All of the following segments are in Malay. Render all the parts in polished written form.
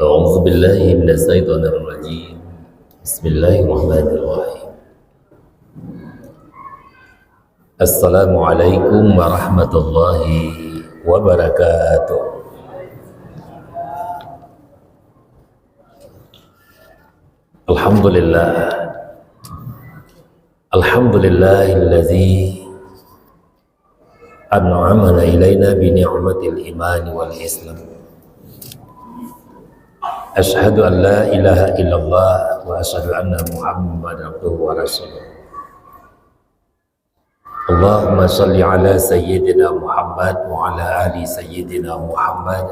أعوذ بالله من الشيطان الرجيم. بسم الله الرحمن الرحيم. السلام عليكم ورحمة الله وبركاته. الحمد لله الحمد لله الذي أنعمنا إلينا بنعمة الإيمان والإسلام. أشهد أن لا إله إلا الله وأشهد أن محمدا عبده ورسوله. اللهم صل على سيدنا محمد وعلى آل سيدنا محمد.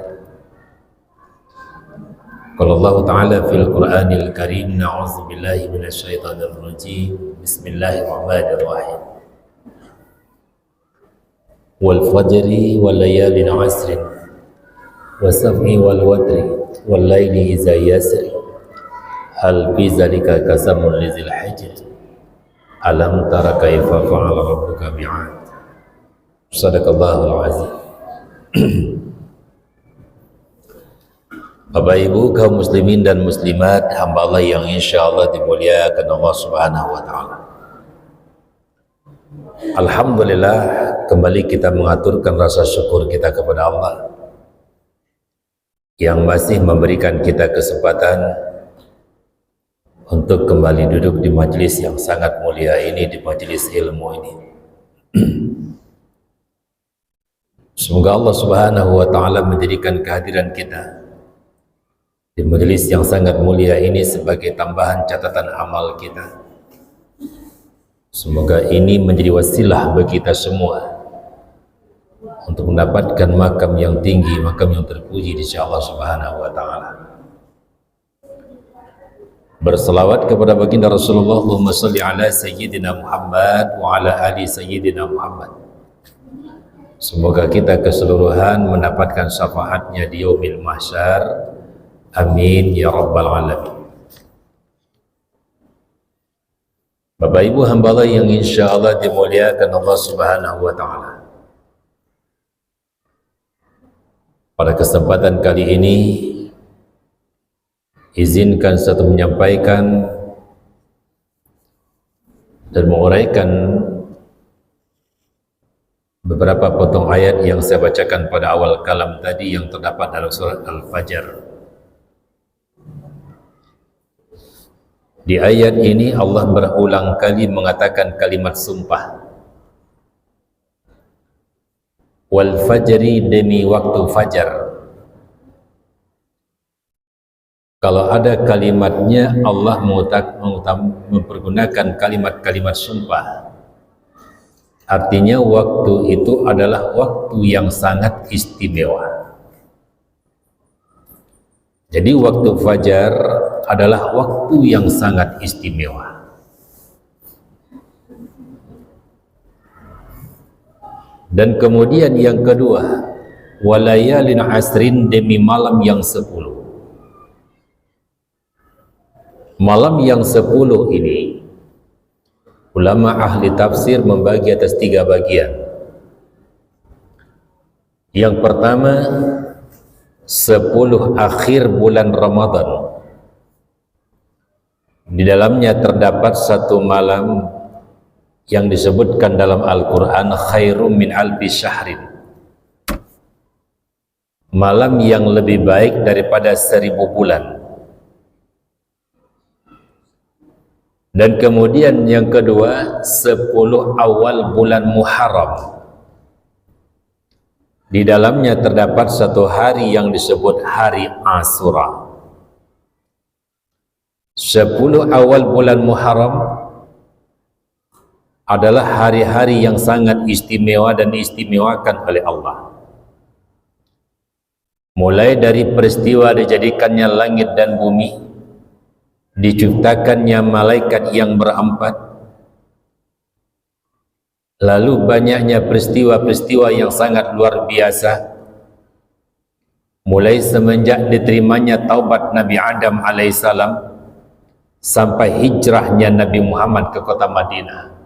قال الله تعالى في القرآن الكريم: نعوذ بالله من الشيطان الرجيم. بسم الله الرحمن الرحيم. والفجر والليال عشر والشفع والوتر والليل إذا يسر هل في ذلك قسم لذي الحجر ألم تر كيف فعل ربك بعاد. صدق الله العظيم. Bapak Ibu kaum muslimin dan muslimat, hamba Allah yang insya Allah dimuliakan Allah Subhanahu wa Ta'ala. Alhamdulillah, kembali kita mengaturkan rasa syukur kita kepada Allah yang masih memberikan kita kesempatan untuk kembali duduk di majelis yang sangat mulia ini, di majelis ilmu ini. Semoga Allah Subhanahu wa Ta'ala menjadikan kehadiran kita di majelis yang sangat mulia ini sebagai tambahan catatan amal kita. Semoga ini menjadi wasilah bagi kita semua untuk mendapatkan makam yang tinggi, makam yang terpuji di sisi Allah Subhanahu wa Ta'ala. Berselawat kepada baginda Rasulullah, Allahumma salli ala sayyidina Muhammad wa ala ali sayyidina Muhammad. Semoga kita keseluruhan mendapatkan syafaatnya di yaumil mahsyar. Amin ya rabbal alamin. Bapak Ibu hamba Allah yang insya Allah dimuliakan Allah Subhanahu wa Ta'ala. Pada kesempatan kali ini, izinkan saya menyampaikan dan menguraikan beberapa potong ayat yang saya bacakan pada awal kalam tadi yang terdapat dalam surat Al-Fajr. Di ayat ini Allah berulang kali mengatakan kalimat sumpah. Wal fajri, demi waktu fajar. Kalau ada kalimatnya Allah mempergunakan kalimat-kalimat sumpah. Artinya waktu itu adalah waktu yang sangat istimewa. Jadi waktu fajar adalah waktu yang sangat istimewa. Dan kemudian yang kedua, walayalin asrin, demi malam yang 10. Malam yang 10 ini ulama ahli tafsir membagi atas 3 bagian. Yang pertama, 10 akhir bulan Ramadan. Di dalamnya terdapat satu malam yang disebutkan dalam Al-Quran khairum min alfi syahrin, malam yang lebih baik daripada 1000 bulan. Dan kemudian yang kedua, 10 awal bulan Muharram. Di dalamnya terdapat satu hari yang disebut hari Asyura. 10 awal bulan Muharram adalah hari-hari yang sangat istimewa dan diistimewakan oleh Allah. Mulai dari peristiwa dijadikannya langit dan bumi, diciptakannya malaikat yang berempat, lalu banyaknya peristiwa-peristiwa yang sangat luar biasa, mulai semenjak diterimanya taubat Nabi Adam alaihissalam sampai hijrahnya Nabi Muhammad ke kota Madinah.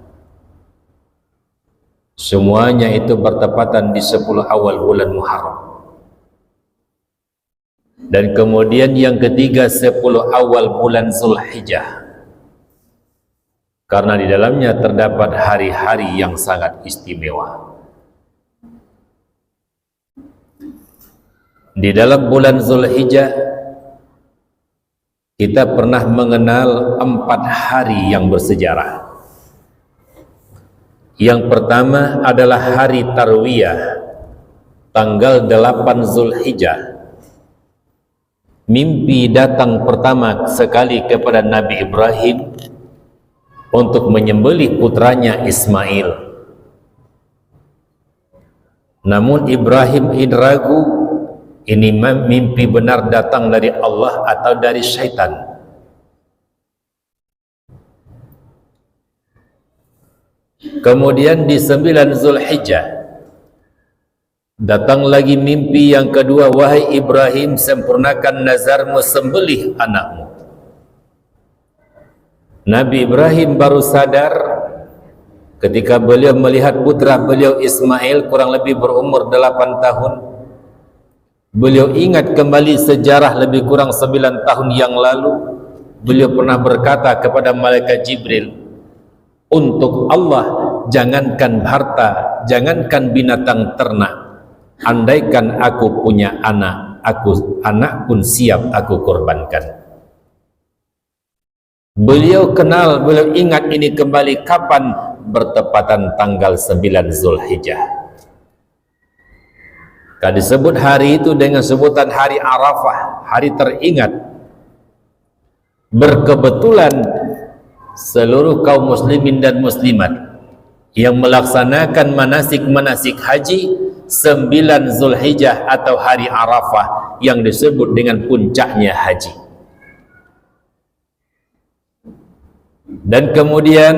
Semuanya itu bertepatan di 10 awal bulan Muharram. Dan kemudian yang ketiga 10 awal bulan Zulhijjah, karena di dalamnya terdapat hari-hari yang sangat istimewa. Di dalam bulan Zulhijjah kita pernah mengenal 4 hari yang bersejarah. Yang pertama adalah hari Tarwiyah, tanggal 8 Zulhijjah. Mimpi datang pertama sekali kepada Nabi Ibrahim untuk menyembelih putranya Ismail. Namun Ibrahim ini ragu, ini mimpi benar datang dari Allah atau dari syaitan. Kemudian di 9 Zulhijjah datang lagi mimpi yang kedua, wahai Ibrahim, sempurnakan nazarmu, sembelih anakmu. Nabi Ibrahim baru sadar ketika beliau melihat putra beliau Ismail kurang lebih berumur 8 tahun. Beliau ingat kembali sejarah lebih kurang 9 tahun yang lalu. Beliau pernah berkata kepada malaikat Jibril, untuk Allah jangankan harta, jangankan binatang ternak, andaikan aku punya anak, anak pun siap aku korbankan. Beliau kenal, beliau ingat ini kembali kapan? Bertepatan tanggal 9 Zulhijjah. Kan disebut hari itu dengan sebutan hari Arafah, hari teringat. Berkebetulan seluruh kaum muslimin dan muslimat yang melaksanakan manasik-manasik haji 9 Zulhijjah atau hari Arafah yang disebut dengan puncaknya haji. Dan kemudian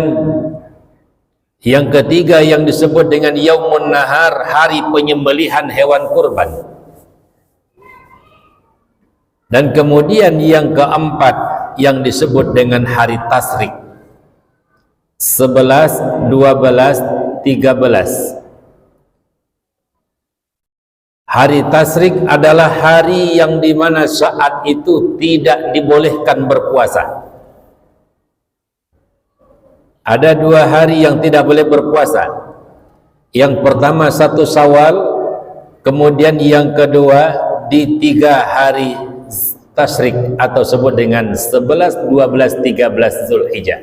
yang ketiga yang disebut dengan Yaumun Nahar, hari penyembelihan hewan kurban. Dan kemudian yang keempat yang disebut dengan hari Tasyrik, 11, 12, 13. Hari Tasyrik adalah hari yang dimana saat itu tidak dibolehkan berpuasa. Ada 2 hari yang tidak boleh berpuasa. Yang pertama 1 Syawal, kemudian yang kedua di 3 hari Tasyrik atau sebut dengan 11, 12, 13 Zulhijjah.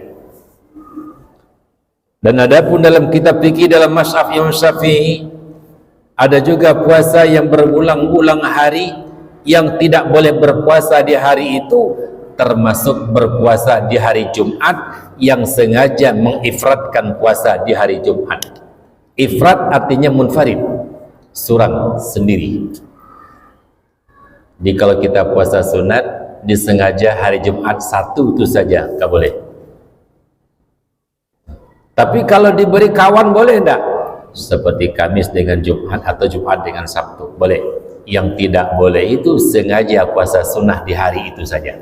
Dan adapun dalam kitab fikih dalam Mash'af Imam Syafi'i ada juga puasa yang berulang-ulang hari yang tidak boleh berpuasa di hari itu, termasuk berpuasa di hari Jumat yang sengaja mengifratkan puasa di hari Jumat. Ifrat artinya munfarid, surang sendiri. Jadi kalau kita puasa sunat disengaja hari Jumat 1 itu saja, nggak boleh. Tapi kalau diberi kawan boleh enggak? Seperti Kamis dengan Jumat atau Jumat dengan Sabtu, boleh. Yang tidak boleh itu sengaja puasa sunnah di hari itu saja.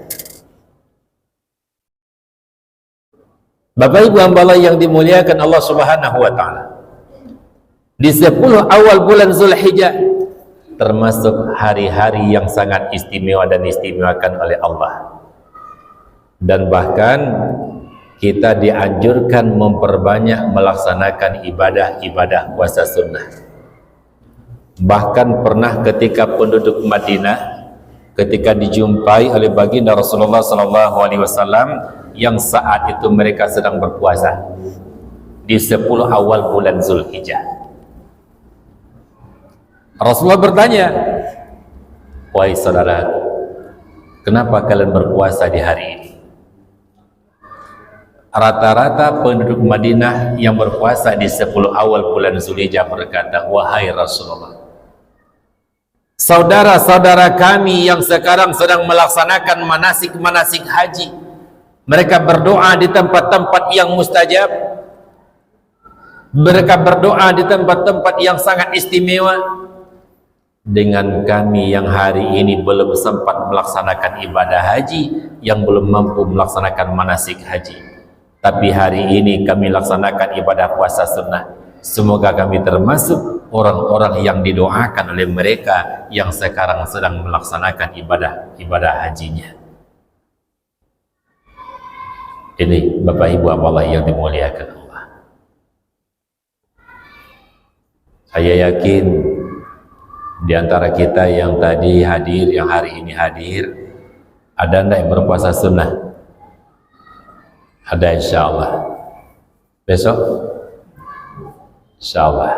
Bapak Ibu hamba Allah yang dimuliakan Allah Subhanahu wa taala. Di 10 awal bulan Zulhijjah termasuk hari-hari yang sangat istimewa dan diistimewakan oleh Allah. Dan bahkan kita dianjurkan memperbanyak melaksanakan ibadah-ibadah puasa sunnah. Bahkan pernah ketika penduduk Madinah ketika dijumpai oleh baginda Rasulullah SAW yang saat itu mereka sedang berpuasa di 10 awal bulan Zulhijjah. Rasulullah bertanya, wahai saudara, kenapa kalian berpuasa di hari ini? Rata-rata penduduk Madinah yang berpuasa di 10 awal bulan Zulhijjah berkata, wahai Rasulullah, saudara-saudara kami yang sekarang sedang melaksanakan manasik-manasik haji, mereka berdoa di tempat-tempat yang mustajab, mereka berdoa di tempat-tempat yang sangat istimewa. Dengan kami yang hari ini belum sempat melaksanakan ibadah haji, yang belum mampu melaksanakan manasik haji, tapi hari ini kami laksanakan ibadah puasa sunnah. Semoga kami termasuk orang-orang yang didoakan oleh mereka yang sekarang sedang melaksanakan ibadah hajinya. Ini Bapak Ibu Allah yang dimuliakan Allah. Saya yakin di antara kita yang tadi hadir, yang hari ini hadir, ada enggak yang berpuasa sunnah? Ada, insyaallah. Besok? Insyaallah.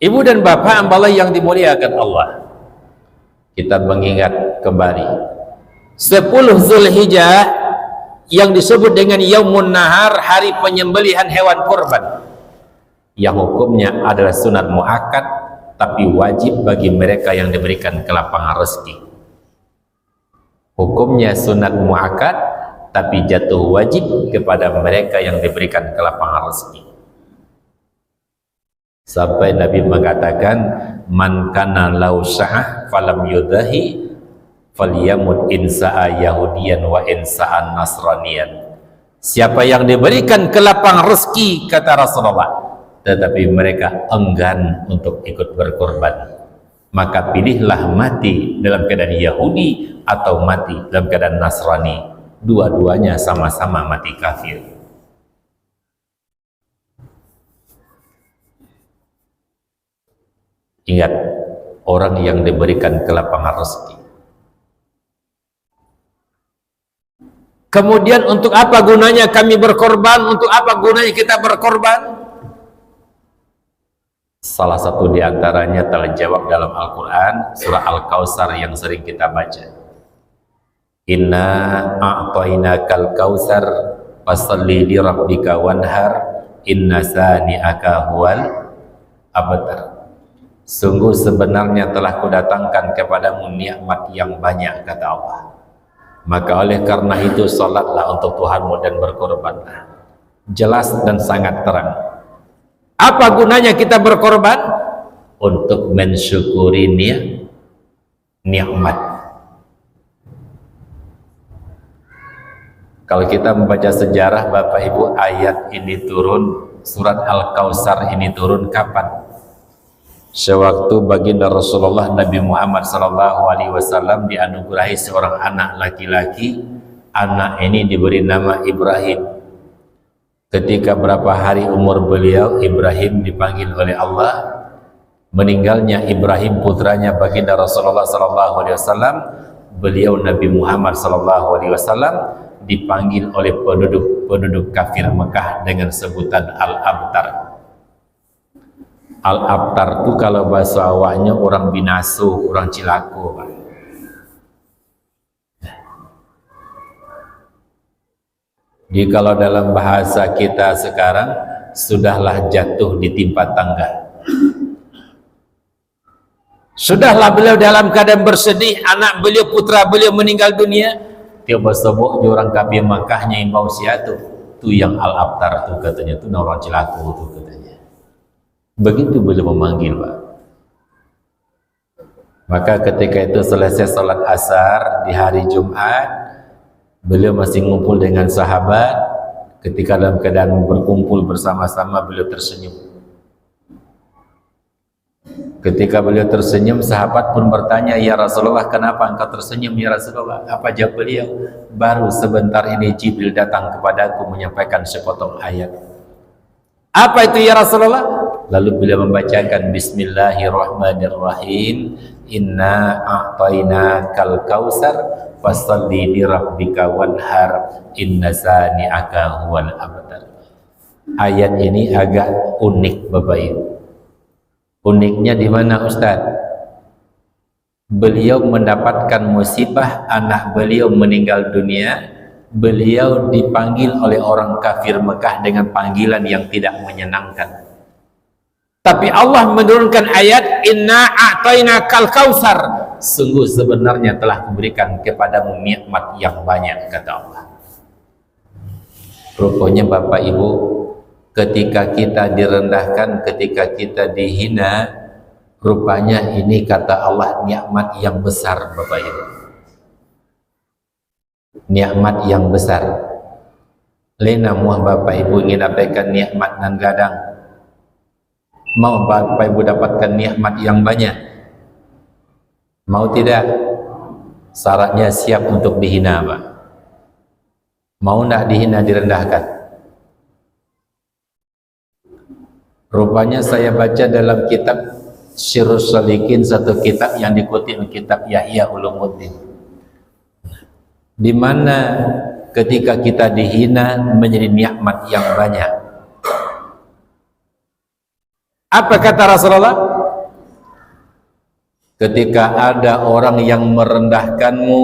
Ibu dan bapak hamba yang dimuliakan Allah, kita mengingat kembali 10 Zulhijjah yang disebut dengan Yaumun Nahar, hari penyembelihan hewan kurban, yang hukumnya adalah sunat muakkad tapi wajib bagi mereka yang diberikan kelapangan rezeki. Hukumnya sunat muakkad tapi jatuh wajib kepada mereka yang diberikan kelapangan rezeki. Sampai Nabi mengatakan, man kana lau sya'ah falam yudahi falyamut insa'a yahudiyan wa insa'an nasraniyan. Siapa yang diberikan kelapangan rezeki, kata Rasulullah, tetapi mereka enggan untuk ikut berkorban, maka pilihlah mati dalam keadaan Yahudi atau mati dalam keadaan Nasrani. Dua-duanya sama-sama mati kafir. Ingat, orang yang diberikan kelapangan rezeki. Kemudian untuk apa gunanya kami berkorban? Untuk apa gunanya kita berkorban? Salah satu diantaranya telah jawab dalam Al-Quran, surah Al-Kautsar yang sering kita baca. Inna a'tainakal kautsar fasalli li rabbika wanhar inna sani'aka huwal abtar. Sungguh sebenarnya telah kudatangkan kepadamu nikmat yang banyak, kata Allah. Maka oleh karena itu salatlah untuk Tuhanmu dan berkorbanlah. Jelas dan sangat terang. Apa gunanya kita berkorban? Untuk mensyukuri nikmat. Kalau kita membaca sejarah Bapak Ibu, ayat ini turun, surat Al-Kautsar ini turun kapan? Sewaktu baginda Rasulullah Nabi Muhammad SAW dianugerahi seorang anak laki-laki. Anak ini diberi nama Ibrahim. Ketika berapa hari umur beliau, Ibrahim dipanggil oleh Allah. Meninggalnya Ibrahim putranya baginda Rasulullah SAW, beliau Nabi Muhammad SAW dipanggil oleh penduduk kafir Mekah dengan sebutan Al-Abtar. Al-Abtar itu kalau bahasa awaknya orang binasu, orang cilako, Pak. Jadi kalau dalam bahasa kita sekarang, sudahlah jatuh di timpa tangga. Sudahlah beliau dalam keadaan bersedih, anak beliau, putra beliau meninggal dunia. Tiap sebut orang kafir Makkahnya imbau siatu, tu yang Al-Abtar tu katanya, tu orang cilako tu katanya. Begitu beliau memanggil, Pak. Maka ketika itu selesai salat asar di hari Jumat, beliau masih ngumpul dengan sahabat. Ketika dalam keadaan berkumpul bersama-sama, beliau tersenyum. Ketika beliau tersenyum, sahabat pun bertanya, ya Rasulullah, kenapa engkau tersenyum ya Rasulullah? Apa jawab beliau? Baru sebentar ini Jibril datang kepadaku menyampaikan sepotong ayat. Apa itu ya Rasulullah? Lalu beliau membacakan Bismillahirrahmanirrahim. Inna a'tainakal kautsar fasalli li rabbika wanhar inna sani'aka huwal abtar. Ayat ini agak unik Bapak Ibu. Uniknya di mana Ustaz? Beliau mendapatkan musibah, anak beliau meninggal dunia. Beliau dipanggil oleh orang kafir Mekah dengan panggilan yang tidak menyenangkan. Tapi Allah menurunkan ayat Inna a'tainakal kautsar. Sungguh sebenarnya telah memberikan kepadamu nikmat yang banyak, kata Allah. Rupanya Bapak Ibu, ketika kita direndahkan, ketika kita dihina, rupanya ini kata Allah nikmat yang besar Bapak Ibu. Nikmat yang besar. Lena muah Bapak Ibu ingin abaikan nikmat nan gadang. Mau Bapak Ibu dapatkan nikmat yang banyak? Mau tidak? Syaratnya siap untuk dihina, Pak. Mau tidak dihina, direndahkan? Rupanya saya baca dalam kitab Syirrus Shalikin, satu kitab yang dikutip kitab Yahya Ulumuddin, di mana ketika kita dihina menjadi nikmat yang banyak. Apa kata Rasulullah? Ketika ada orang yang merendahkanmu,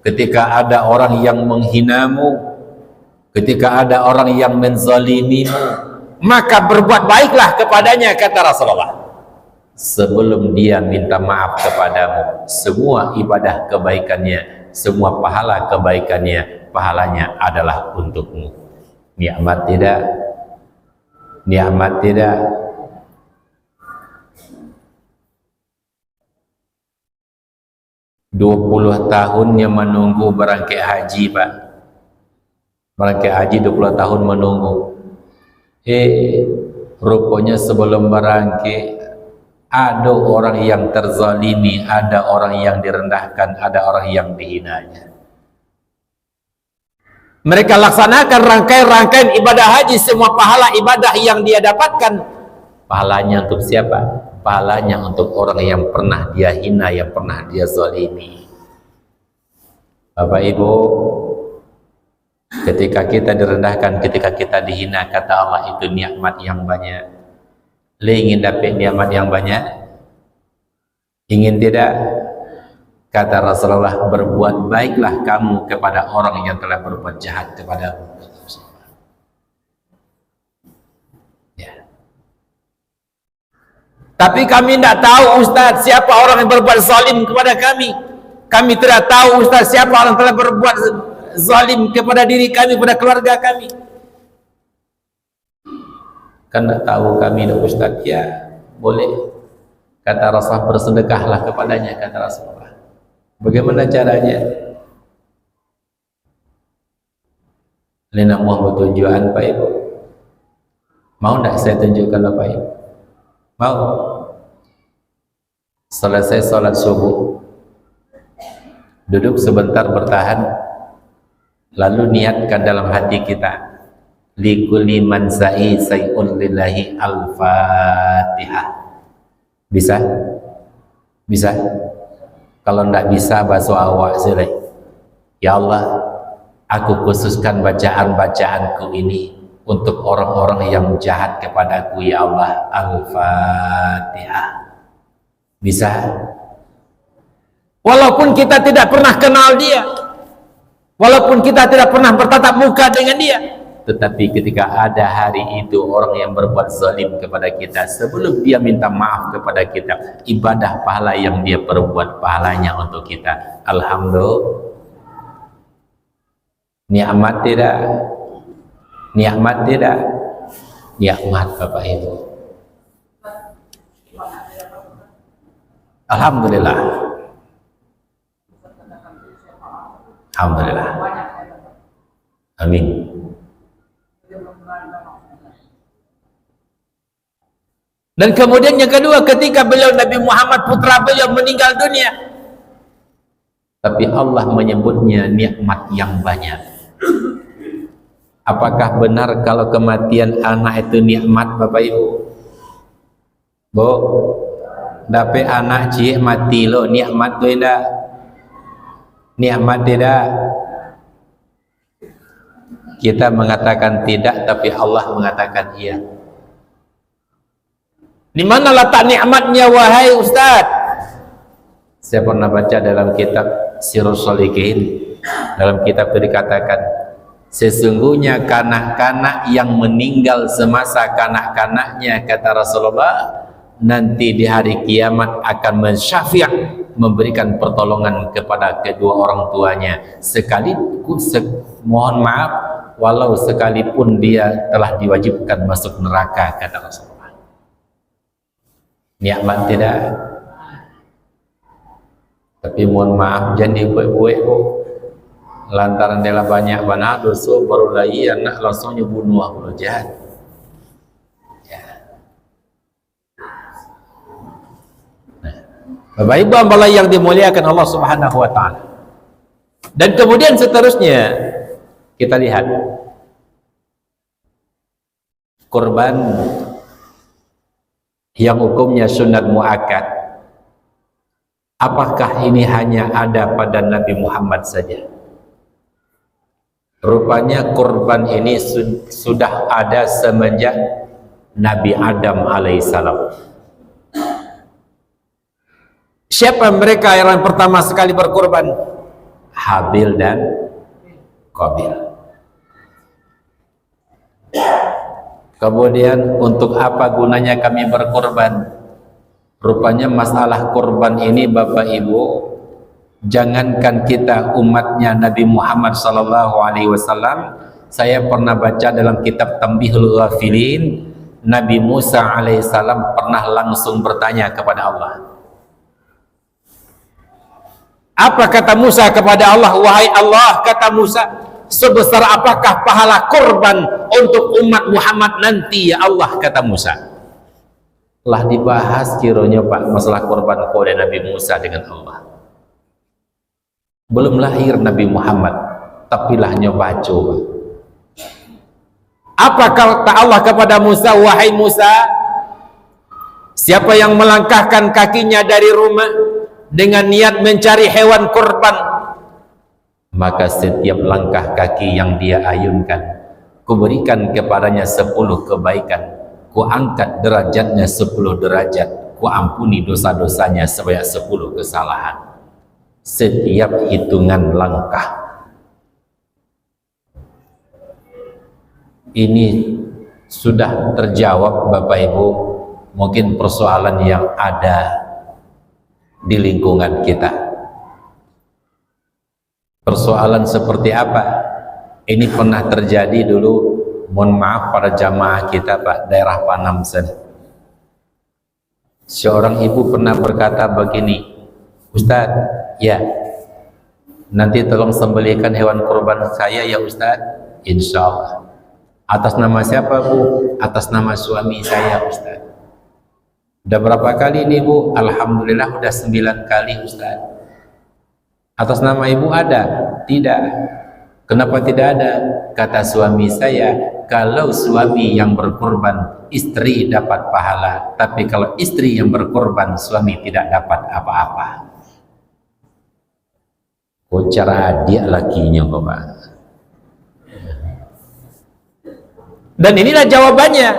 ketika ada orang yang menghinamu, ketika ada orang yang menzalimimu, maka berbuat baiklah kepadanya, kata Rasulullah, sebelum dia minta maaf kepadamu. Semua ibadah kebaikannya, semua pahala kebaikannya, pahalanya adalah untukmu. Nikmat tidak? Nikmat tidak? "20 tahunnya menunggu berangkat haji, Pak. Berangkat haji 20 tahun menunggu. Rupanya sebelum berangkat ada orang yang terzalimi, ada orang yang direndahkan, ada orang yang dihinanya. Mereka laksanakan rangkaian-rangkaian ibadah haji, semua pahala ibadah yang dia dapatkan, pahalanya untuk siapa? Pahalanya untuk orang yang pernah dia hina, yang pernah dia zalimi. Bapak Ibu, ketika kita direndahkan, ketika kita dihina, kata Allah, itu nikmat yang banyak. Le ingin dapat nikmat yang banyak? Ingin tidak? Kata Rasulullah, berbuat baiklah kamu kepada orang yang telah berbuat jahat kepadamu. Tapi kami tidak tahu, Ustaz, siapa orang yang berbuat zalim kepada kami. Kami tidak tahu, Ustaz, siapa orang yang telah berbuat zalim kepada diri kami, kepada keluarga kami. Kan tidak tahu kami, Ustaz. Ya, boleh. Kata Rasulullah, bersedekahlah kepadanya, kata Rasulullah. Bagaimana caranya? Lina mau tujuan, Pak Ibu. Mau tidak saya tunjukkan, Pak Ibu? Mau? Selesai sholat subuh, duduk sebentar bertahan, lalu niatkan dalam hati kita, likulli mansa'i say'un lillahi al-fatihah. Bisa? Bisa? Kalau tidak bisa, basuh awak silai. Ya Allah, aku khususkan bacaan-bacaanku ini untuk orang-orang yang jahat kepadaku, ya Allah. Al-Fatihah. Bisa? Walaupun kita tidak pernah kenal dia, walaupun kita tidak pernah bertatap muka dengan dia, tetapi ketika ada hari itu orang yang berbuat zalim kepada kita, sebelum dia minta maaf kepada kita, ibadah pahala yang dia perbuat, pahalanya untuk kita. Alhamdulillah. Nikmat tidak? Nikmat tidak? Nikmat, Bapak Ibu. Alhamdulillah. Alhamdulillah. Amin. Dan kemudian yang kedua, ketika beliau Nabi Muhammad putra beliau meninggal dunia, tapi Allah menyebutnya nikmat yang banyak. Apakah benar kalau kematian anak itu nikmat, Bapak Ibu? Bu, dapat anak cik mati lo, nikmat tu tidak? Nikmat tidak? Kita mengatakan tidak, tapi Allah mengatakan iya. Di mana letak nikmatnya, wahai Ustaz? Saya pernah baca dalam kitab Syirrus Shalikin, dalam kitab itu dikatakan, sesungguhnya kanak-kanak yang meninggal semasa kanak-kanaknya, kata Rasulullah, nanti di hari kiamat akan mensyafiat, memberikan pertolongan kepada kedua orang tuanya, sekaligus mohon maaf, walau sekalipun dia telah diwajibkan masuk neraka, kata Rasulullah. Nikmat tidak? Tapi mohon maaf, jangan dibuat-buat kok. Lantaran dia banyak banyak dosa, baru lagi anak langsungnya bunuh, kalau jahat. Ya. Bapak Ibu hamba yang dimuliakan Allah Subhanahu wa taala. Dan kemudian seterusnya kita lihat kurban yang hukumnya sunat muakkad. Apakah ini hanya ada pada Nabi Muhammad saja? Rupanya kurban ini sudah ada semenjak Nabi Adam alaihissalam. Siapa mereka yang pertama sekali berkurban? Habil dan Qabil. Kemudian untuk apa gunanya kami berkorban? Rupanya masalah korban ini Bapak Ibu, jangankan kita umatnya Nabi Muhammad SAW, saya pernah baca dalam kitab Tambihul Ghafilin, Nabi Musa alaihissalam pernah langsung bertanya kepada Allah. Apa kata Musa kepada Allah? Wahai Allah, kata Musa, sebesar apakah pahala korban untuk umat Muhammad nanti ya Allah, kata Musa. Telah dibahas kiranya Pak masalah korban oleh Nabi Musa dengan Allah. Belum lahir Nabi Muhammad, tapi lah nyoba coba. Apa kata Allah kepada Musa? Wahai Musa, siapa yang melangkahkan kakinya dari rumah dengan niat mencari hewan korban, maka setiap langkah kaki yang dia ayunkan, kuberikan kepadanya 10 kebaikan, ku angkat derajatnya 10 derajat, ku ampuni dosa-dosanya sebanyak 10 kesalahan. Setiap hitungan langkah. Ini sudah terjawab Bapak Ibu, mungkin persoalan yang ada di lingkungan kita. Persoalan seperti apa? Ini pernah terjadi dulu, mohon maaf para jamaah kita Pak, daerah Panam sana. Seorang ibu pernah berkata begini, Ustadz, ya nanti tolong sembelihkan hewan kurban saya ya Ustadz. Insya Allah. Atas nama siapa Bu? Atas nama suami saya Ustadz. Udah berapa kali nih Bu? Alhamdulillah udah 9 kali Ustadz. Atas nama ibu ada? Tidak. Kenapa tidak ada? Kata suami saya, kalau suami yang berkorban, istri dapat pahala. Tapi kalau istri yang berkorban, suami tidak dapat apa-apa. Oh, cara dia lakinya Bapak. Dan inilah jawabannya.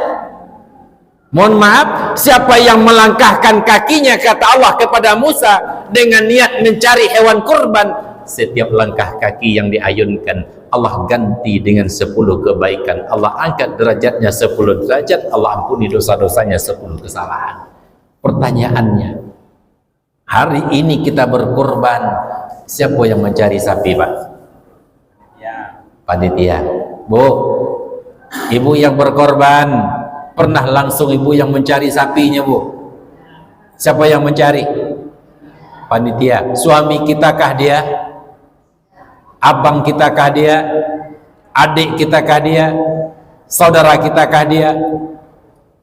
Mohon maaf, siapa yang melangkahkan kakinya, kata Allah kepada Musa, dengan niat mencari hewan kurban, setiap langkah kaki yang diayunkan, Allah ganti dengan 10 kebaikan. Allah angkat derajatnya 10 derajat, Allah ampuni dosa-dosanya 10 kesalahan. Pertanyaannya, hari ini kita berkurban, siapa yang mencari sapi Pak? Ya, panitia. Bu, ibu yang berkorban, pernah langsung ibu yang mencari sapinya Bu? Siapa yang mencari? Panitia. Suami kitakah dia? Abang kitakah dia? Adik kitakah dia? Saudara kitakah dia?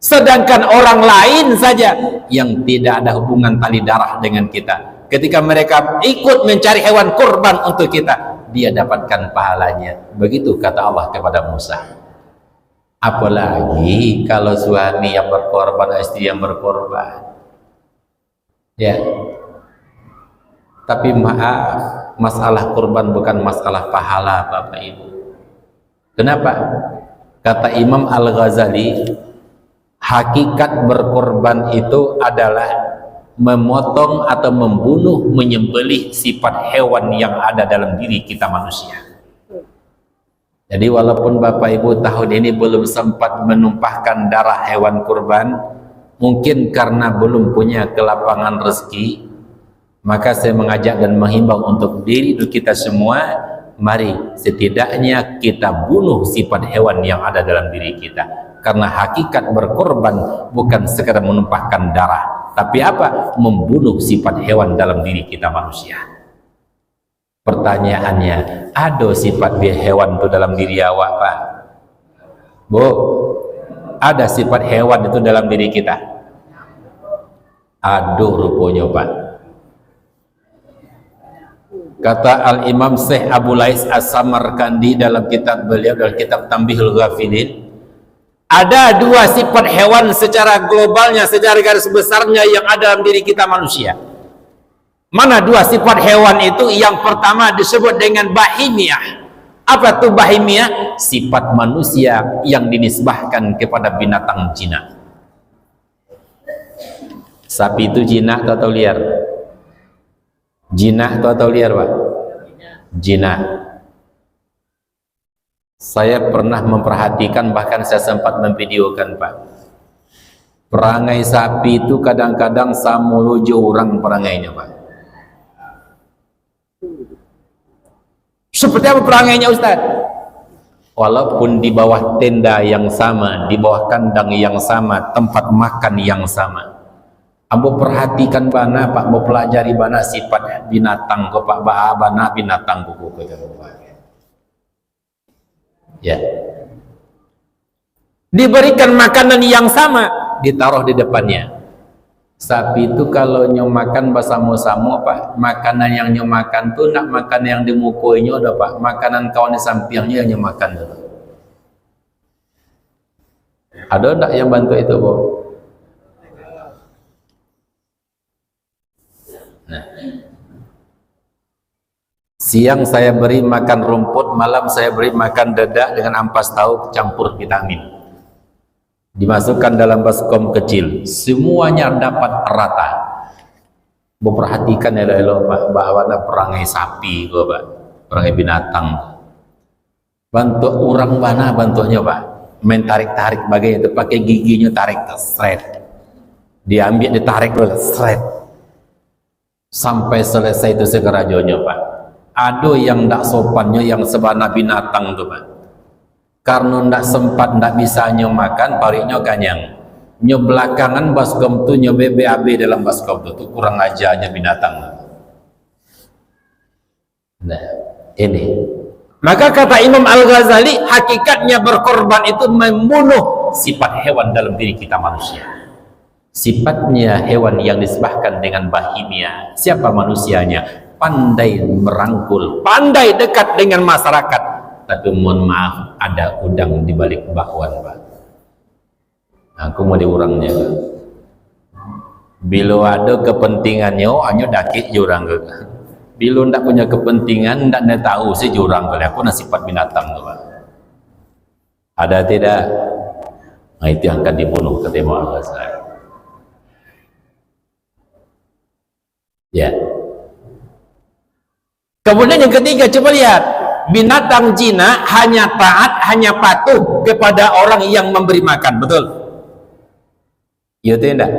Sedangkan orang lain saja yang tidak ada hubungan tali darah dengan kita, ketika mereka ikut mencari hewan kurban untuk kita, dia dapatkan pahalanya. Begitu kata Allah kepada Musa. Apalagi kalau suami yang berkorban, istri yang berkorban. Ya. Tapi maaf, masalah kurban bukan masalah pahala Bapak Ibu. Kenapa? Kata Imam Al-Ghazali, hakikat berkorban itu adalah memotong atau membunuh, menyembelih sifat hewan yang ada dalam diri kita manusia. Jadi walaupun Bapak Ibu tahun ini belum sempat menumpahkan darah hewan kurban, mungkin karena belum punya kelapangan rezeki, maka saya mengajak dan menghimbau untuk diri kita semua, mari setidaknya kita bunuh sifat hewan yang ada dalam diri kita. Karena hakikat berkorban bukan sekedar menumpahkan darah, tapi apa? Membunuh sifat hewan dalam diri kita manusia. Pertanyaannya, ada sifat hewan itu dalam diri awak Pak? Bu, ada sifat hewan itu dalam diri kita? Aduh rupanya Pak. Kata Al-Imam Syekh Abu Lais As-Samarkandi dalam kitab beliau, dalam kitab Tanbihul Ghafilin, ada dua sifat hewan secara globalnya, secara garis besarnya yang ada dalam diri kita manusia. Mana dua sifat hewan itu? Yang pertama disebut dengan bahimiah. Apa tuh bahimiah? Sifat manusia yang dinisbahkan kepada binatang jinak. Sapi itu jinak atau liar? Jinak atau liar, Pak? Jinak. Saya pernah memperhatikan, bahkan saya sempat memvideokan, Pak. Perangai sapi itu kadang-kadang samulujo orang perangainya, Pak. Seperti apa perangainya, Ustaz? Walaupun di bawah tenda yang sama, di bawah kandang yang sama, tempat makan yang sama, ambo perhatikan bana, Pak, mau pelajari bana sifat binatang ko, Pak, bana binatang ko, ya. Diberikan makanan yang sama, ditaruh di depannya. Sapi itu kalau nyomakan bersama-sama, Pak, makanan yang nyomakan tuh nak makan yang dimukuinya udah, Pak, makanan kawan di sampingnya yang nyomakan dulu. Ada enggak yang bantu itu, Bu? Nah, siang saya beri makan rumput, malam saya beri makan dedak dengan ampas tahu campur vitamin. Dimasukkan dalam baskom kecil, semuanya dapat rata. Perhatikan elok-elok, Pak, bahwa ada perangai sapi, Pak, perangai binatang. Bantu orang mana bantunya, Pak? Main tarik-tarik bagai itu, pakai giginya tarik, seret. Diambil, ditarik dulu, seret. Sampai selesai itu segera jonyo, Pak. Ada yang ndak sopannya yang sebana binatang tuh, Pak. Karena ndak sempat, ndak bisa nyo makan, pariknya kanyang. Nyo belakangan baskom tuh nyo BBAB dalam baskom tuh kurang ajarnya binatang. Nah, ini. Maka kata Imam Al-Ghazali, hakikatnya berkorban itu membunuh sifat hewan dalam diri kita manusia. Sifatnya hewan yang disebahkan dengan bahimia. Siapa manusianya? Pandai merangkul, pandai dekat dengan masyarakat. Tapi mohon maaf, ada udang di balik bakwan, Pak. Aku mau diurangnya, Pak. Bila ada kepentingannya, hanya dakik jurang ke. Bila ndak punya kepentingan, ndak tahu sih jurang ke. Aku nak sifat binatang tuh, Pak. Ada tidak? Nah, itu yang akan dibunuh kata Imam Al-Ghazali. Ya. Kemudian yang ketiga, coba lihat, binatang jinak hanya taat, hanya patuh kepada orang yang memberi makan, betul? Iya tidak?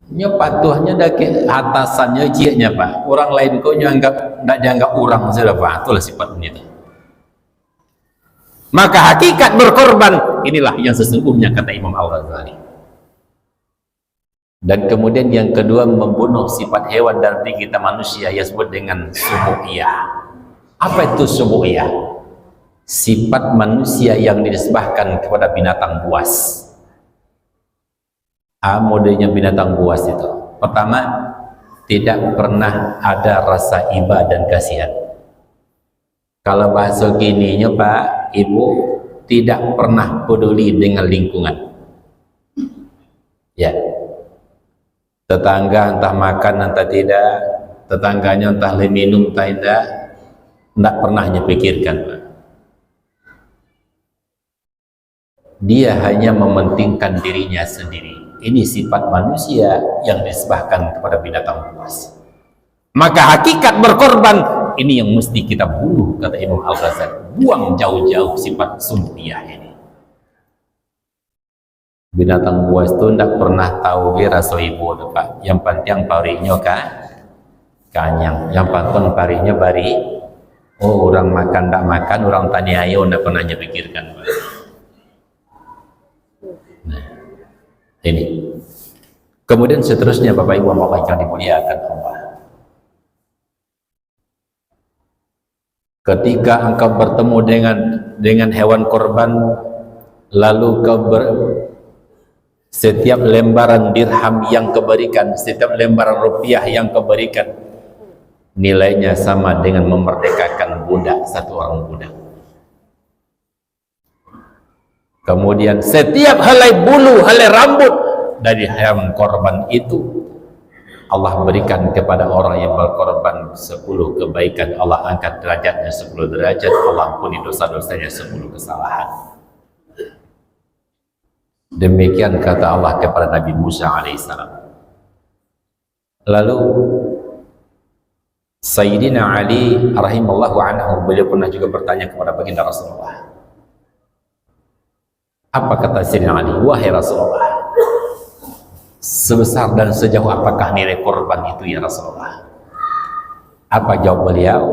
Nya patuhnya dake atasannya jiaknya, Pak. Orang lain kok nyanggap ndak dianggap orang sudah, Pak. Itulah sifat itu. Maka hakikat berkorban inilah yang sesungguhnya kata Imam Al-Ghazali. Dan kemudian yang kedua, membunuh sifat hewan dalam diri kita manusia yang disebut dengan subuhiyah. Apa itu subuhiyah? Sifat manusia yang dinisbahkan kepada binatang buas. Modelnya binatang buas itu. Pertama, tidak pernah ada rasa iba dan kasihan. Kalau bahasa gininya, Pak, Ibu, tidak pernah peduli dengan lingkungan. Ya. Tetangga entah makan entah tidak, tetangganya entah minum entah tidak pernah pikirkan, Pak. Dia hanya mementingkan dirinya sendiri. Ini sifat manusia yang disebahkan kepada binatang buas. Maka hakikat berkorban ini yang mesti kita bunuh, kata Imam Al-Ghazali. Buang jauh-jauh sifat sumbiyah ini. Binatang buas itu tidak pernah tahu rasa ibu, Pak. Yang penting parinya kanyang. Yang penting parinya bari. Oh, orang makan tak makan, orang tanya ayo, tidak pernah pikirkan, Pak. Nah, ini. Kemudian seterusnya, Bapak Ibu yang dimuliakan Allah. Ketika engkau bertemu dengan hewan korban, lalu kau setiap lembaran dirham yang kau berikan, setiap lembaran rupiah yang kau berikan, nilainya sama dengan memerdekakan budak, satu orang budak. Kemudian setiap helai bulu, helai rambut dari hewan korban itu Allah berikan kepada orang yang berkorban 10 kebaikan, Allah angkat derajatnya 10 derajat, Allah ampuni dosa-dosanya 10 kesalahan. Demikian kata Allah kepada Nabi Musa alaihissalam. Lalu Sayyidina Ali rahimallahu anhu, beliau pernah juga bertanya kepada baginda Rasulullah. Apa kata Sayyidina Ali? Wahai Rasulullah, sebesar dan sejauh apakah nilai korban itu ya Rasulullah? Apa jawab beliau?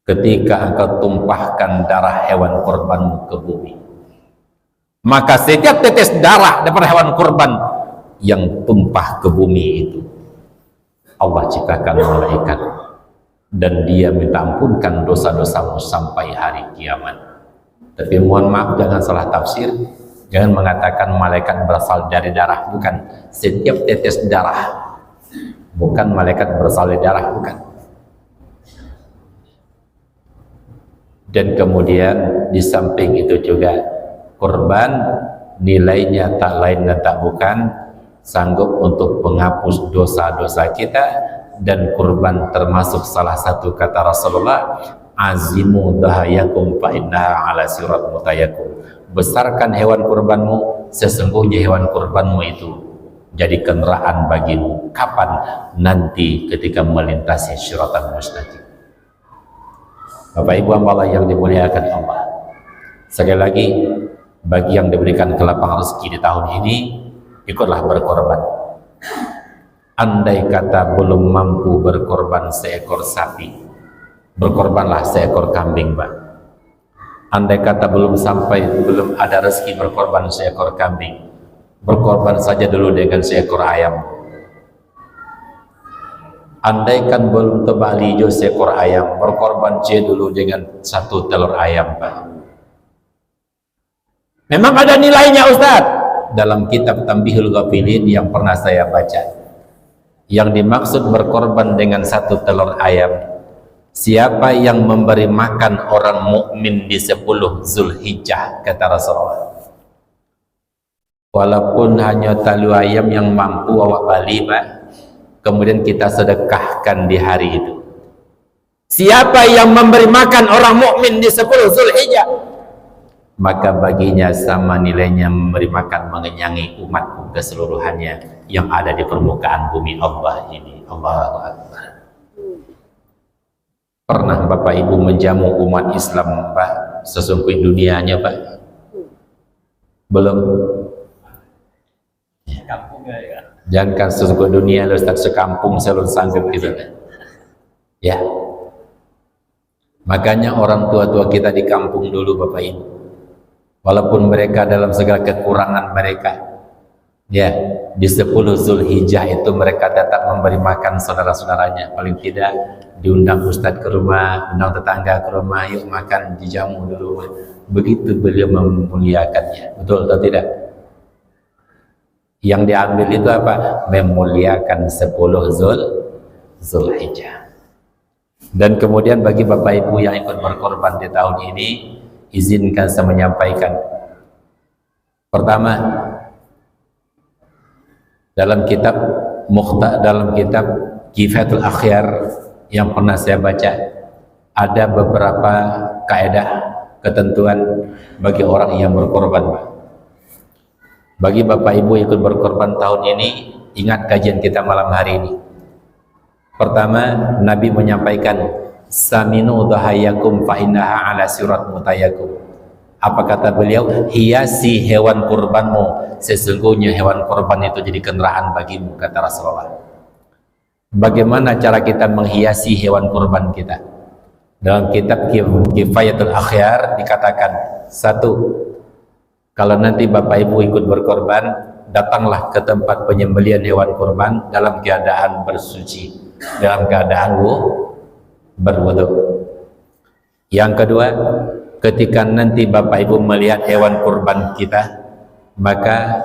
Ketika engkau tumpahkan darah hewan korbanmu ke bumi, maka setiap tetes darah daripada hewan korban yang tumpah ke bumi itu, Allah ciptakan malaikat dan dia minta ampunkan dosa-dosamu sampai hari kiamat. Tapi mohon maaf, jangan salah tafsir, jangan mengatakan malaikat berasal dari darah, bukan. Setiap tetes darah, bukan malaikat berasal dari darah, bukan. Dan kemudian di samping itu juga korban nilainya tak lain dan tak bukan sanggup untuk menghapus dosa-dosa kita. Dan kurban termasuk salah satu kata Rasulullah, azimu dahayakum fa innaha ala sirat mutayakum. Besarkan hewan kurbanmu, sesungguhnya hewan kurbanmu itu jadi kendaraan bagimu. Kapan? Nanti ketika melintasi siratan mustaqim. Bapak Ibu hamba yang dimuliakan Allah, sekali lagi, bagi yang diberikan kelapangan rezeki di tahun ini, ikutlah berkorban. Andai kata belum mampu berkorban seekor sapi, berkorbanlah seekor kambing, Pak. Andai kata belum ada rezeki berkorban seekor kambing, berkorban saja dulu dengan seekor ayam. Andaikan belum tebal hijau seekor ayam, berkorban saja dulu dengan satu telur ayam, Pak. Memang ada nilainya, Ustaz. Dalam kitab Tambihul Ghafilin yang pernah saya baca, yang dimaksud berkorban dengan satu telur ayam, siapa yang memberi makan orang mukmin di 10 Zulhijjah, kata Rasulullah. Walaupun hanya talu ayam yang mampu awak bali, Pak, kemudian kita sedekahkan di hari itu. Siapa yang memberi makan orang mukmin di 10 Zulhijjah, maka baginya sama nilainya memberi makan mengenyangi umatku keseluruhannya yang ada di permukaan bumi Allah ini. Allahu Akbar. Pernah Bapak Ibu menjamu umat Islam, Pak, sesungguhnya dunianya, Pak? Belum? Jangan kan sesungguhnya dunia, Ustaz, sekampung selalu sanggup gitu. Ya. Makanya orang tua-tua kita di kampung dulu, Bapak Ibu, walaupun mereka dalam segala kekurangan mereka, ya, di 10 Zulhijjah itu mereka tetap memberi makan saudara-saudaranya. Paling tidak diundang Ustadz ke rumah, undang tetangga ke rumah, yuk makan, dijamu dulu. Begitu beliau memuliakannya. Betul atau tidak? Yang diambil itu apa? Memuliakan 10 Zulhijjah. Dan kemudian bagi Bapak Ibu yang ikut berkorban di tahun ini, izinkan saya menyampaikan. Pertama, dalam kitab Kifayatul Akhyar yang pernah saya baca, ada beberapa kaidah ketentuan bagi orang yang berkorban, Pak. Bagi Bapak Ibu ikut berkorban tahun ini, ingat kajian kita malam hari ini. Pertama, Nabi menyampaikan, saminu dhahayakum fa innaha ala sirat mutayakum. Apa kata beliau? Hiasi hewan kurbanmu, sesungguhnya hewan kurban itu jadi kendaraan bagimu, kata Rasulullah. Bagaimana cara kita menghiasi hewan kurban kita? Dalam kitab Kifayatul Akhyar dikatakan, satu, kalau nanti Bapak Ibu ikut berkorban, datanglah ke tempat penyembelihan hewan kurban dalam keadaan bersuci, dalam keadaan berwudu. Yang kedua, ketika nanti Bapak Ibu melihat hewan kurban kita, maka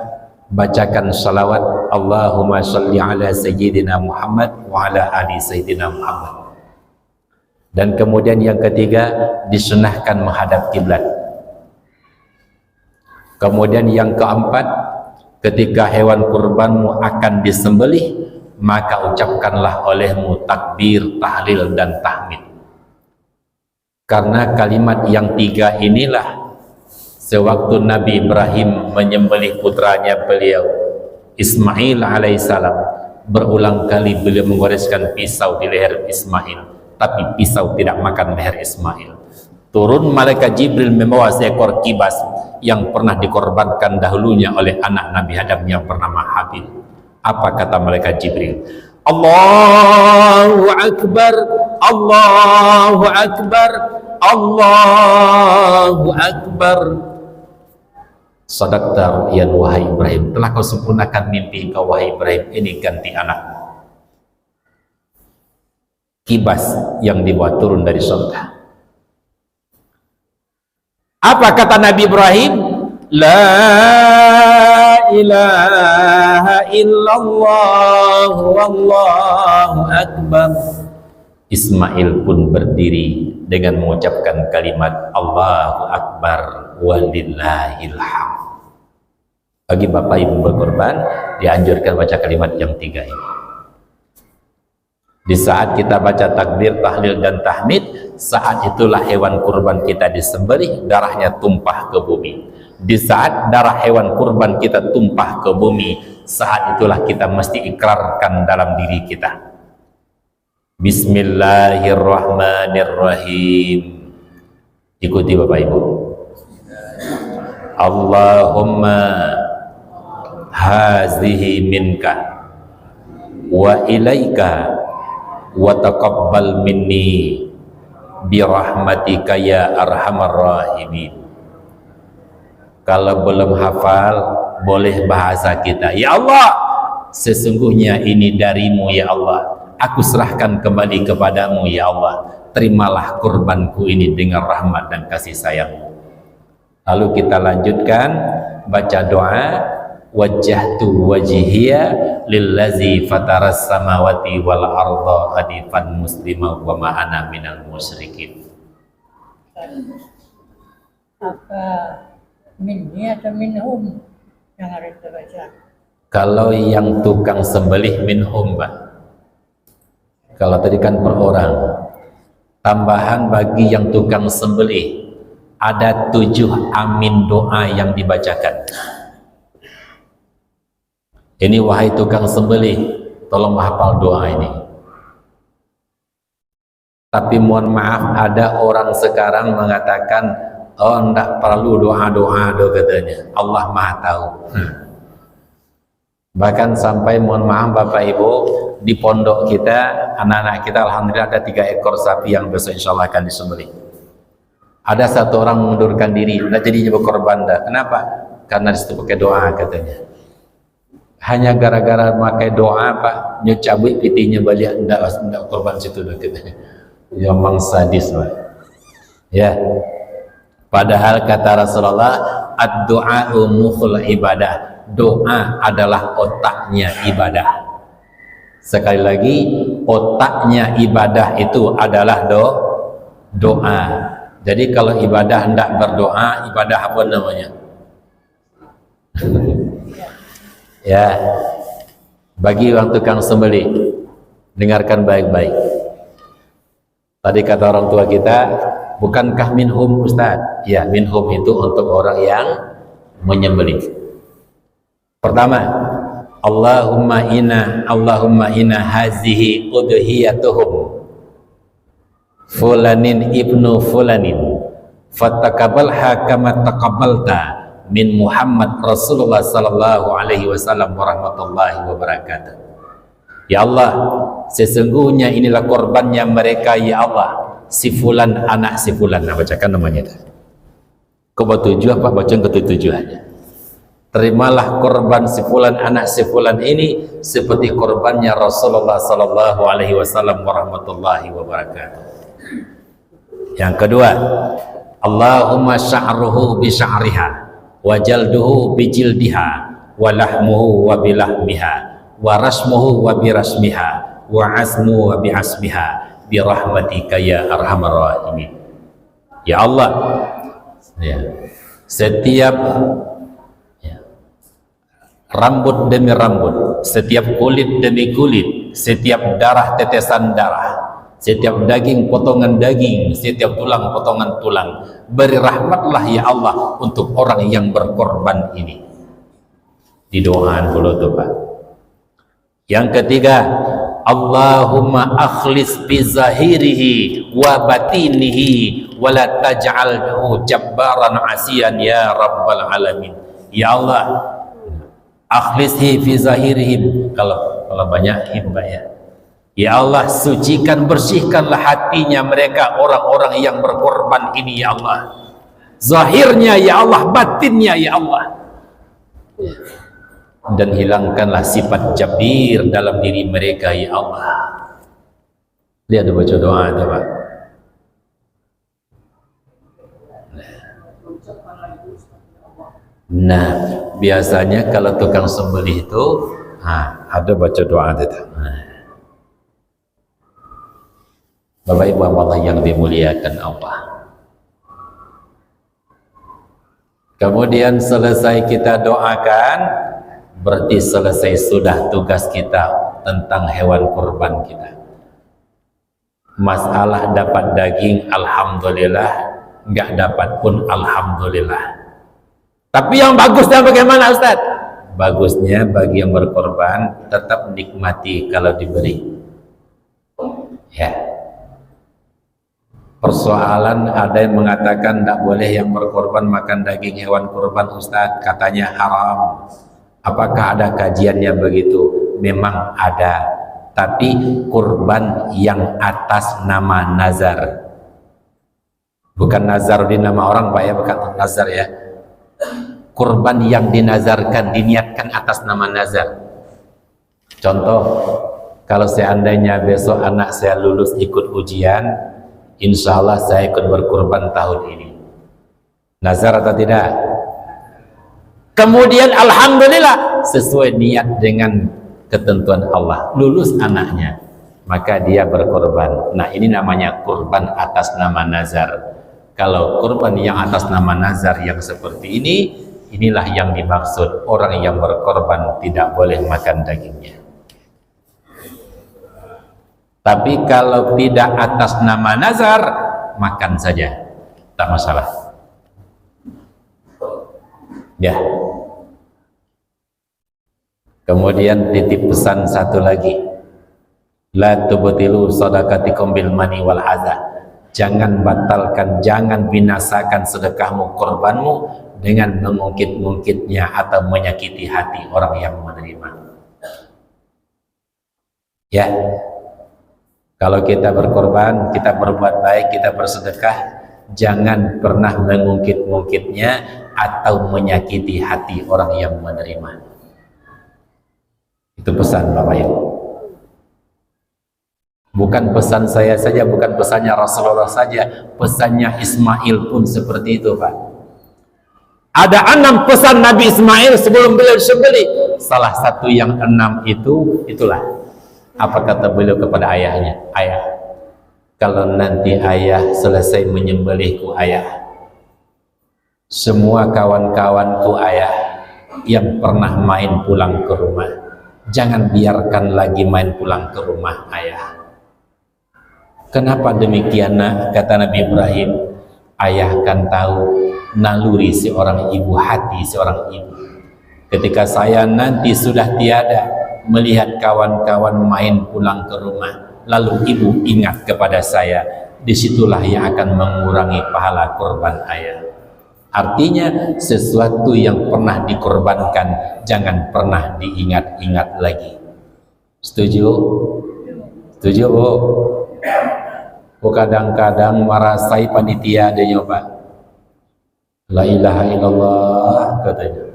bacakan salawat Allahumma sholli ala sayyidina Muhammad wa ala ali sayyidina Muhammad. Dan kemudian yang ketiga, disunahkan menghadap kiblat. Kemudian yang keempat, ketika hewan kurbanmu akan disembelih, maka ucapkanlah olehmu takbir, tahlil dan tahmid. Karena kalimat yang tiga inilah sewaktu Nabi Ibrahim menyembelih putranya beliau Ismail alaihissalam, berulang kali beliau menggoreskan pisau di leher Ismail, tapi pisau tidak makan leher Ismail. Turun malaikat Jibril membawa seekor kibas yang pernah dikorbankan dahulunya oleh anak Nabi Adam yang bernama Habil. Apa kata malaikat Jibril? Allahu Akbar, Allahu Akbar, Allahu Akbar. Sadaqta ya wahai Ibrahim, telah kau sempurnakan mimpi kau wahai Ibrahim, ini ganti anak. Kibas yang dibawa turun dari surga. Apa kata Nabi Ibrahim? La ilaha illallah wallahu akbar. Ismail pun berdiri dengan mengucapkan kalimat Allahu Akbar walillahil hamd. Bagi bapak ibu berkorban, dianjurkan baca kalimat yang tiga ini. Di saat kita baca takbir, tahlil dan tahmid, saat itulah hewan kurban kita disembelih, darahnya tumpah ke bumi. Di saat darah hewan kurban kita tumpah ke bumi, saat itulah kita mesti ikrarkan dalam diri kita. Bismillahirrahmanirrahim. Ikuti Bapak Ibu. Allahumma hazihi minka wa ilaika wa taqabbal minni birahmatika ya arhamar rahimin. Kalau belum hafal, boleh bahasa kita. Ya Allah, sesungguhnya ini darimu ya Allah. Aku serahkan kembali kepadamu ya Allah. Terimalah kurbanku ini dengan rahmat dan kasih sayangmu. Lalu kita lanjutkan baca doa. Wajjahtu wajhiya lillazi fataras samawati wal arda hanifan muslima wa ma ana minal musyrikin. Apa minni atau minhum yang harus dibaca? Kalau yang tukang sembelih minhum, Pak. Kalau tadi kan per orang. Tambahan bagi yang tukang sembelih, ada 7 amin doa yang dibacakan. Ini wahai tukang sembelih, tolong hafal doa ini. Tapi mohon maaf, ada orang sekarang mengatakan, oh enggak perlu doa-doa katanya, Allah Maha tahu. Bahkan sampai mohon maaf Bapak Ibu, di pondok kita, anak-anak kita alhamdulillah ada 3 ekor sapi yang besok insya Allah akan disembelih. Ada satu orang mengundurkan diri, udah jadi berkorban dah. Kenapa? Karena disitu pakai doa katanya. Hanya gara-gara memakai doa Pak, nyecabut pitinya balik, enggak korban situ katanya. Ya memang sadis Pak. Ya. Padahal kata Rasulullah, ad-du'a'u mukhul ibadah. Doa adalah otaknya ibadah. Sekali lagi, otaknya ibadah itu adalah doa. Jadi kalau ibadah hendak berdoa, ibadah apa namanya? Ya, bagi orang tukang sembelih, dengarkan baik-baik. Tadi kata orang tua kita, bukankah minhum Ustaz? Ya, minhum itu untuk orang yang menyembelih. Pertama, Allahumma inna hazihi udhiyatuhum fulanin ibnu fulanin fatakabalha kama takabalta min Muhammad Rasulullah sallallahu alaihi wasallam warahmatullahi wabarakatuh. Ya Allah, sesungguhnya inilah korbannya mereka ya Allah, si fulan anak si fulan. Nah, bacakan namanya. Kau baca 7 apa baca ke-7 aja. Terimalah korban si fulan anak si fulan ini seperti korbannya Rasulullah sallallahu alaihi wasallam warahmatullahi wabarakatuh. Yang kedua, Allahumma sya'ruhu bi sya'riha wa jalduhu bi jildiha wa lahmuhu wa bilahmiha wa rasmuhu wa birasmiha wa asmu wa biasmiha bi rahmatika ya arhamar rahimin. Ya Allah, ya, setiap rambut demi rambut, setiap kulit demi kulit, setiap darah tetesan darah, setiap daging potongan daging, setiap tulang potongan tulang, beri rahmatlah ya Allah untuk orang yang berkorban ini. Didoakan dulu tuh Pak. Yang ketiga, Allahumma akhlis bi zahirihi wa batinihi wa la taj'alhu jabbaran asiyan ya rabbal alamin. Ya Allah, akhlishi fi zahirihim, kalau banyak himba ya. Ya Allah, sucikan, bersihkanlah hatinya mereka orang-orang yang berkorban ini ya Allah. Zahirnya ya Allah, batinnya ya Allah. Dan hilangkanlah sifat jabir dalam diri mereka ya Allah. Lihat baca doa itu Pak. Nah, biasanya kalau tukang sembelih itu ada baca doa itu. Bapak Ibu Allah yang dimuliakan Allah. Kemudian selesai kita doakan, berarti selesai sudah tugas kita tentang hewan kurban kita. Masalah dapat daging, alhamdulillah. Enggak dapat pun alhamdulillah. Tapi yang bagusnya bagaimana Ustaz? Bagusnya bagi yang berkorban tetap nikmati kalau diberi. Ya. Persoalan ada yang mengatakan tidak boleh yang berkorban makan daging hewan kurban Ustaz, katanya haram. Apakah ada kajiannya begitu? Memang ada, tapi kurban yang atas nama nazar, bukan nazar di nama orang Pak ya, bukan nazar ya. Kurban yang dinazarkan, diniatkan atas nama nazar. Contoh, kalau seandainya besok anak saya lulus ikut ujian, insya Allah saya ikut berkurban tahun ini. Nazar atau tidak? Kemudian alhamdulillah sesuai niat dengan ketentuan Allah, lulus anaknya, maka dia berkorban. Nah, ini namanya kurban atas nama nazar. Kalau kurban yang atas nama nazar yang seperti ini, inilah yang dimaksud orang yang berkorban tidak boleh makan dagingnya. Tapi kalau tidak atas nama nazar, makan saja, tak masalah. Ya. Kemudian titip pesan satu lagi. La tubtilu shadaqatikum bil mani wal adza. Jangan batalkan, jangan binasakan sedekahmu, korbanmu dengan mengungkit-ungkitnya atau menyakiti hati orang yang menerima. Ya. Kalau kita berkorban, kita berbuat baik, kita bersedekah, jangan pernah mengungkit-ungkitnya atau menyakiti hati orang yang menerima. Itu pesan Bapak Ibu. Bukan pesan saya saja, bukan pesannya Rasulullah saja, pesannya Ismail pun seperti itu Pak. Ada 6 pesan Nabi Ismail sebelum beliau disembelih. Salah satu yang 6 itulah. Apa kata beliau kepada ayahnya? Ayah, kalau nanti ayah selesai menyembelihku ayah, semua kawan-kawanku ayah yang pernah main pulang ke rumah, jangan biarkan lagi main pulang ke rumah ayah. Kenapa demikian nak? Kata Nabi Ibrahim, ayah kan tahu naluri seorang ibu, hati seorang ibu. Ketika saya nanti sudah tiada, melihat kawan-kawan main pulang ke rumah, lalu ibu ingat kepada saya, disitulah yang akan mengurangi pahala korban ayah. Artinya sesuatu yang pernah dikorbankan jangan pernah diingat-ingat lagi. Setuju? Setuju Bu? Bu kadang-kadang merasai panitia ada nyoba. La ilaha illallah katanya.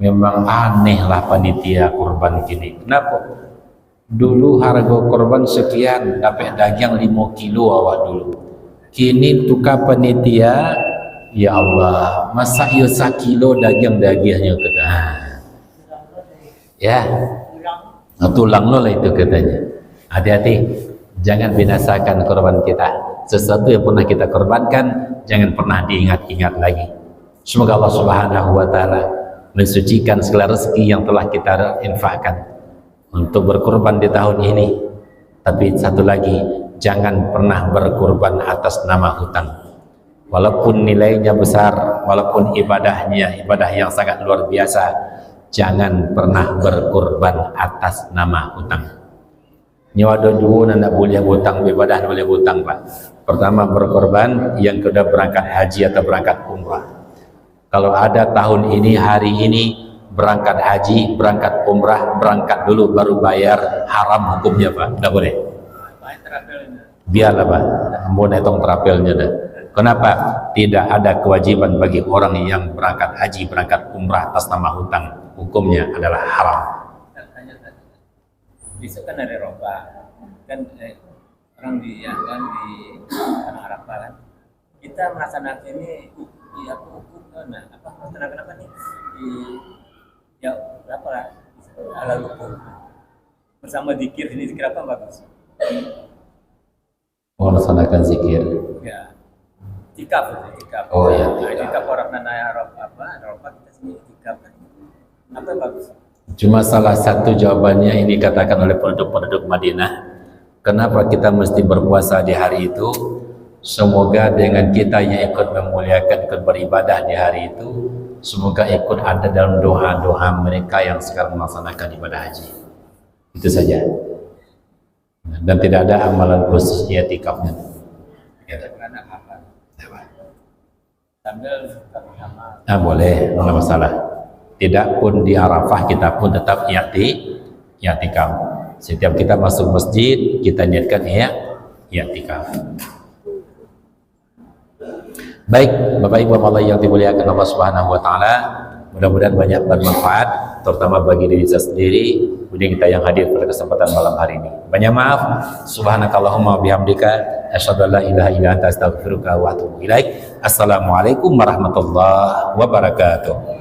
Memang aneh lah panitia kurban gini. Kenapa? Dulu harga kurban sekian, dapat daging 5 kilo awak dulu. Kini tukar panitia, ya Allah, masa ya 1 kilo dagingnya kata. Ya, Tulang. tulang lo lah itu katanya. Hati-hati, jangan binasakan korban kita. Sesuatu yang pernah kita korbankan, jangan pernah diingat-ingat lagi. Semoga Allah Subhanahu wa Ta'ala mensucikan segala rezeki yang telah kita infakkan untuk berkorban di tahun ini. Tapi satu lagi, jangan pernah berkorban atas nama hutang. Walaupun nilainya besar, walaupun ibadahnya ibadah yang sangat luar biasa, jangan pernah berkorban atas nama hutang. Nyawa dojuun nak boleh hutang, ibadah boleh hutang Pak. Pertama berkorban, yang kedua berangkat haji atau berangkat umrah. Kalau ada tahun ini, hari ini berangkat haji, berangkat umrah, berangkat dulu baru bayar, haram hukumnya Pak, tidak boleh. Biarlah Pak, mau netong terapelnya dah. Kenapa? Tidak ada kewajiban bagi orang yang berangkat haji, berangkat umrah atas nama hutang. Hukumnya adalah haram. Besok kan ada Eropa, kan orang di ya kan di tanah Arafah kan. Kita melaksanakan ini di hukum nah apa melaksanakan apa nih di ya berapa lah ala hukum bersama zikir ini zikir apa bagus? Melaksanakan zikir. Ya, tikaf. Oh ya, tikaf orang tanah Eropa kita sini tikaf kan. Apa yang bagus? Cuma salah satu jawabannya ini dikatakan oleh penduduk-penduduk Madinah. Kenapa kita mesti berpuasa di hari itu? Semoga dengan kita yang ikut memuliakan, ikut beribadah di hari itu, semoga ikut ada dalam doa-doa mereka yang sekarang melaksanakan ibadah haji. Itu saja. Dan tidak ada amalan khusus i'tikafnya. Sambil sama. Boleh, tidak masalah. Tidak pun di Arafah kita pun tetap i'tikaf. Setiap kita masuk masjid kita niatkan i'tikaf. Baik, Bapak Ibu Allah yang dimuliakan Allah Subhanahu wa Ta'ala, mudah-mudahan banyak bermanfaat terutama bagi diri saya sendiri, kemudian kita yang hadir pada kesempatan malam hari ini. Banyak maaf. Subhanakallahumma bihamdika asyhadu an la ilaha illa anta astaghfiruka wa atubu ilaik. Assalamualaikum warahmatullahi wabarakatuh.